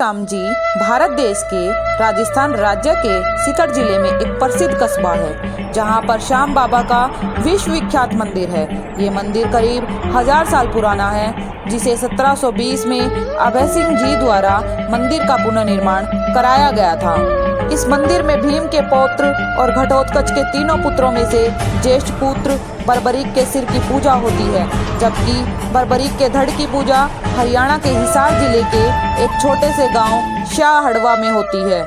श्याम जी भारत देश के राजस्थान राज्य के सीकर जिले में एक प्रसिद्ध कस्बा है, जहां पर श्याम बाबा का विश्व विख्यात मंदिर है। ये मंदिर करीब 1000 साल पुराना है, जिसे 1720 में अभय सिंह जी द्वारा मंदिर का पुनर्निर्माण कराया गया था। इस मंदिर में भीम के पौत्र और घटोत्कच के तीनों पुत्रों में से ज्येष्ठ पुत्र बर्बरीक के सिर की पूजा होती है, जबकि बर्बरीक के धड़ की पूजा हरियाणा के हिसार जिले के एक छोटे से गांव शाहड़वा में होती है।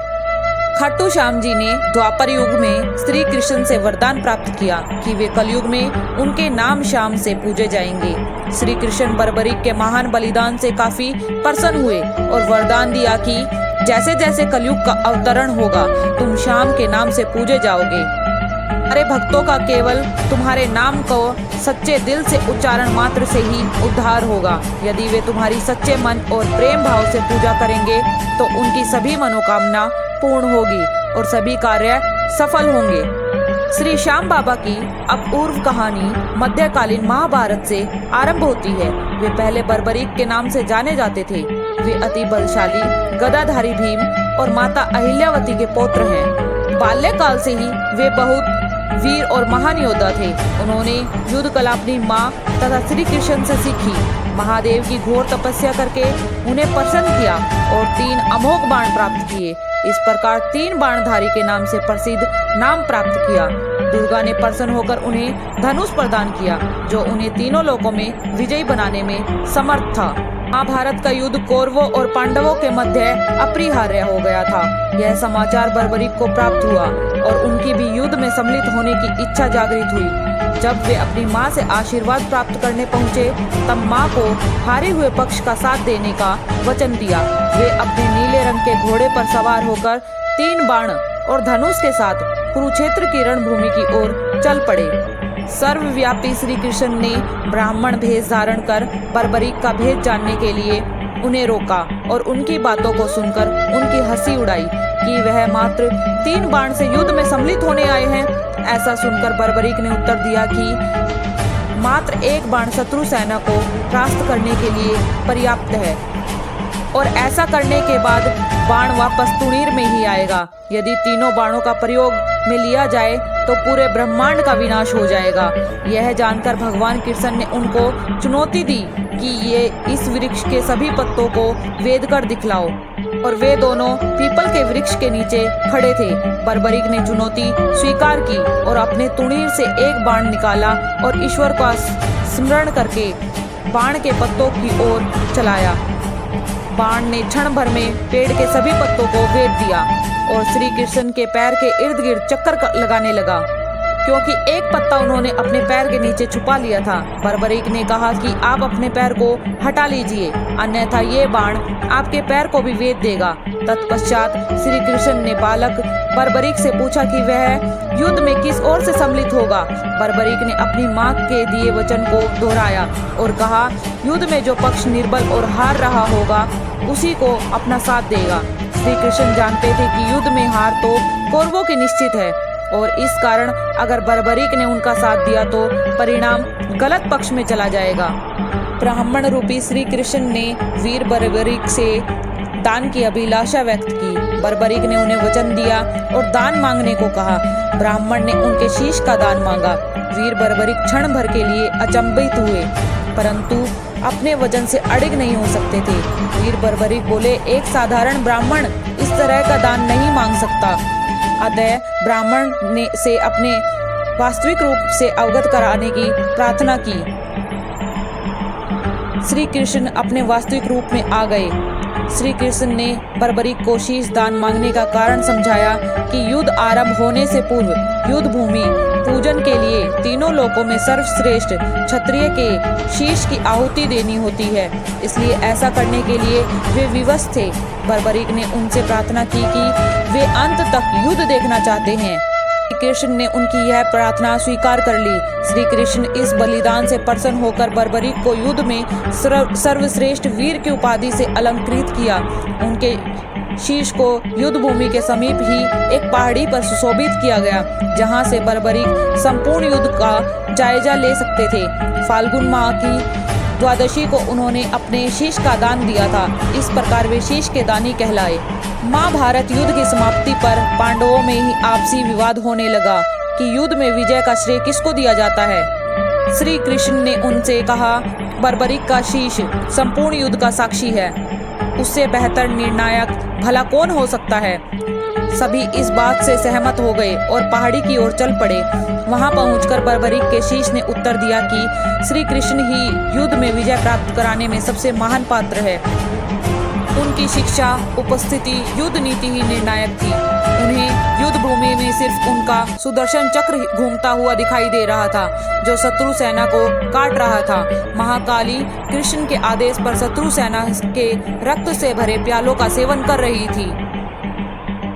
खाटू श्याम जी ने द्वापर युग में श्री कृष्ण से वरदान प्राप्त किया कि वे कलयुग में उनके नाम श्याम से पूजे जाएंगे। श्री कृष्ण बर्बरीक के महान बलिदान से काफी प्रसन्न हुए और वरदान दिया कि जैसे जैसे कलयुग का अवतरण होगा, तुम श्याम के नाम से पूजे जाओगे। हमारे भक्तों का केवल तुम्हारे नाम को सच्चे दिल से उच्चारण मात्र से ही उद्धार होगा। यदि वे तुम्हारी सच्चे मन और प्रेम भाव से पूजा करेंगे तो उनकी सभी मनोकामना पूर्ण होगी और सभी कार्य सफल होंगे। श्री श्याम बाबा की अपूर्व कहानी मध्यकालीन महाभारत से आरंभ होती है। वे पहले बर्बरीक के नाम से जाने जाते थे। वे अति बलशाली गदाधारी भीम और माता अहिल्यावती के पौत्र हैं। बाल्यकाल से ही वे बहुत वीर और महान योद्धा थे। उन्होंने युद्ध कला अपनी माँ तथा श्री कृष्ण से सीखी। महादेव की घोर तपस्या करके उन्हें प्रसन्न किया और 3 अमोघ बाण प्राप्त किए। इस प्रकार 3 बाणधारी के नाम से प्रसिद्ध नाम प्राप्त किया। दुर्गा ने प्रसन्न होकर उन्हें धनुष प्रदान किया, जो उन्हें तीनों लोकों में विजयी बनाने में समर्थ था। महाभारत का युद्ध कौरवों और पांडवों के मध्य अपरिहार्य हो गया था। यह समाचार बर्बरीक को प्राप्त हुआ और उनकी भी युद्ध में सम्मिलित होने की इच्छा जागृत हुई। जब वे अपनी माँ से आशीर्वाद प्राप्त करने पहुँचे, तब माँ को हारे हुए पक्ष का साथ देने का वचन दिया। वे अपने नीले रंग के घोड़े पर सवार होकर 3 बाण और धनुष के साथ कुरुक्षेत्र की रणभूमि की ओर चल पड़े। सर्वव्यापी श्री कृष्ण ने ब्राह्मण भेष धारण कर बर्बरीक का भेद जानने के लिए उन्हें रोका और उनकी बातों को सुनकर उनकी हंसी उड़ाई कि वह मात्र 3 बाण से युद्ध में सम्मिलित होने आए हैं। ऐसा सुनकर बर्बरीक ने उत्तर दिया कि मात्र 1 बाण शत्रु सेना को परास्त करने के लिए पर्याप्त है और ऐसा करने के बाद बाण वापस तुणीर में ही आएगा। यदि तीनों बाणों का प्रयोग में लिया जाए तो पूरे ब्रह्मांड का विनाश हो जाएगा। यह जानकर भगवान कृष्ण ने उनको चुनौती दी कि ये इस वृक्ष के सभी पत्तों को वेद कर दिखलाओ, और वे दोनों पीपल के वृक्ष के नीचे खड़े थे। बर्बरीक ने चुनौती स्वीकार की और अपने तुणीर से 1 बाण निकाला और ईश्वर का स्मरण करके बाण के पत्तों की ओर चलाया। बाण ने क्षण भर में पेड़ के सभी पत्तों को वेद दिया और श्री कृष्ण के पैर के इर्द गिर्द चक्कर लगाने लगा, क्योंकि एक पत्ता उन्होंने अपने पैर के नीचे छुपा लिया था। बर्बरीक ने कहा कि आप अपने पैर को हटा लीजिए, अन्यथा ये बाण आपके पैर को भी वेद देगा। तत्पश्चात श्री कृष्ण ने बालक बर्बरीक से पूछा कि वह युद्ध में किस ओर से सम्मिलित होगा। बर्बरीक ने अपनी माँ के दिए वचन को दोहराया और कहा, युद्ध में जो पक्ष निर्बल और हार रहा होगा उसी को अपना साथ देगा। श्री कृष्ण जानते थे कि युद्ध में हार तो कौरवों की निश्चित है और इस कारण अगर बर्बरीक ने उनका साथ दिया तो परिणाम गलत पक्ष में चला जाएगा। ब्राह्मण रूपी श्री कृष्ण ने वीर बर्बरीक से दान की अभिलाषा व्यक्त की। बर्बरीक ने उन्हें वचन दिया और दान मांगने को कहा। ब्राह्मण ने उनके शीश का दान मांगा। वीर बर्बरीक क्षण भर के लिए अचंभित हुए, परंतु अपने वचन से अड़िग नहीं हो सकते थे। वीर बर्बरीक बोले, एक साधारण ब्राह्मण इस तरह का दान नहीं मांग सकता। अतः ब्राह्मण ने से अपने वास्तविक रूप से अवगत कराने की प्रार्थना की। श्री कृष्ण अपने वास्तविक रूप में आ गए। श्री कृष्ण ने बर्बरीक को शीश दान मांगने का कारण समझाया कि युद्ध आरंभ होने से पूर्व युद्ध भूमि पूजन के लिए तीनों लोकों में सर्वश्रेष्ठ क्षत्रिय के शीश की आहुति देनी होती है, इसलिए ऐसा करने के लिए वे विवश थे। बर्बरीक ने उनसे प्रार्थना की कि वे अंत तक युद्ध देखना चाहते हैं। श्री कृष्ण ने उनकी यह प्रार्थना स्वीकार कर ली। श्री कृष्ण इस बलिदान से प्रसन्न होकर बर्बरीक को युद्ध में सर्वश्रेष्ठ वीर की उपाधि से अलंकृत किया। उनके शीश को युद्ध भूमि के समीप ही एक पहाड़ी पर सुशोभित किया गया, जहां से बर्बरीक संपूर्ण युद्ध का जायजा ले सकते थे। फाल्गुन माह की द्वादशी को उन्होंने अपने शीश का दान दिया था। इस प्रकार वे शीश के दानी कहलाए। महाभारत युद्ध की समाप्ति पर पांडवों में ही आपसी विवाद होने लगा कि युद्ध में विजय का श्रेय किसको दिया जाता है। श्री कृष्ण ने उनसे कहा, बर्बरीक का शीश संपूर्ण युद्ध का साक्षी है, उससे बेहतर निर्णायक भला कौन हो सकता है। सभी इस बात से सहमत हो गए और पहाड़ी की ओर चल पड़े। वहां पहुंचकर बर्बरीक के शीश ने उत्तर दिया कि श्री कृष्ण ही युद्ध में विजय प्राप्त कराने में सबसे महान पात्र है। उनकी शिक्षा, उपस्थिति, युद्ध नीति ही निर्णायक थी। उन्हें युद्ध भूमि में सिर्फ उनका सुदर्शन चक्र घूमता हुआ दिखाई दे रहा था, जो शत्रु सेना को काट रहा था। महाकाली कृष्ण के आदेश पर शत्रु सेना के रक्त से भरे प्यालों का सेवन कर रही थी।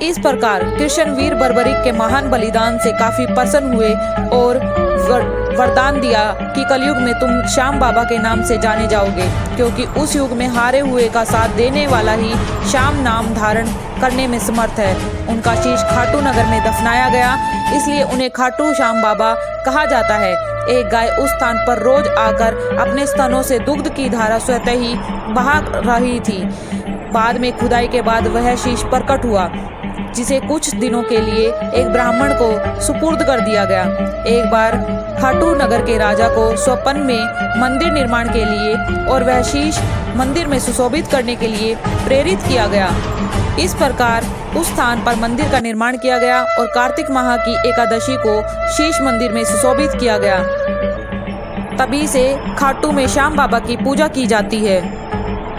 इस प्रकार कृष्ण वीर बर्बरीक के महान बलिदान से काफी प्रसन्न हुए और वरदान दिया कि कलयुग में तुम श्याम बाबा के नाम से जाने जाओगे, क्योंकि उस युग में हारे हुए का साथ देने वाला ही श्याम नाम धारण करने में समर्थ है। उनका शीश खाटू नगर में दफनाया गया, इसलिए उन्हें खाटू श्याम बाबा कहा जाता है। एक गाय उस स्थान पर रोज आकर अपने स्तनों से दुग्ध की धारा स्वतः ही बहा रही थी। बाद में खुदाई के बाद वह शीश प्रकट हुआ, जिसे कुछ दिनों के लिए एक ब्राह्मण को सुपुर्द कर दिया गया। एक बार खाटू नगर के राजा को स्वप्न में मंदिर निर्माण के लिए और वह शीश मंदिर में सुशोभित करने के लिए प्रेरित किया गया। इस प्रकार उस स्थान पर मंदिर का निर्माण किया गया और कार्तिक माह की एकादशी को शीश मंदिर में सुशोभित किया गया। तभी से खाटू में श्याम बाबा की पूजा की जाती है।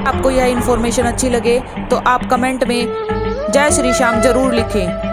आपको यह इन्फॉर्मेशन अच्छी लगे तो आप कमेंट में जय श्री श्याम जरूर लिखें।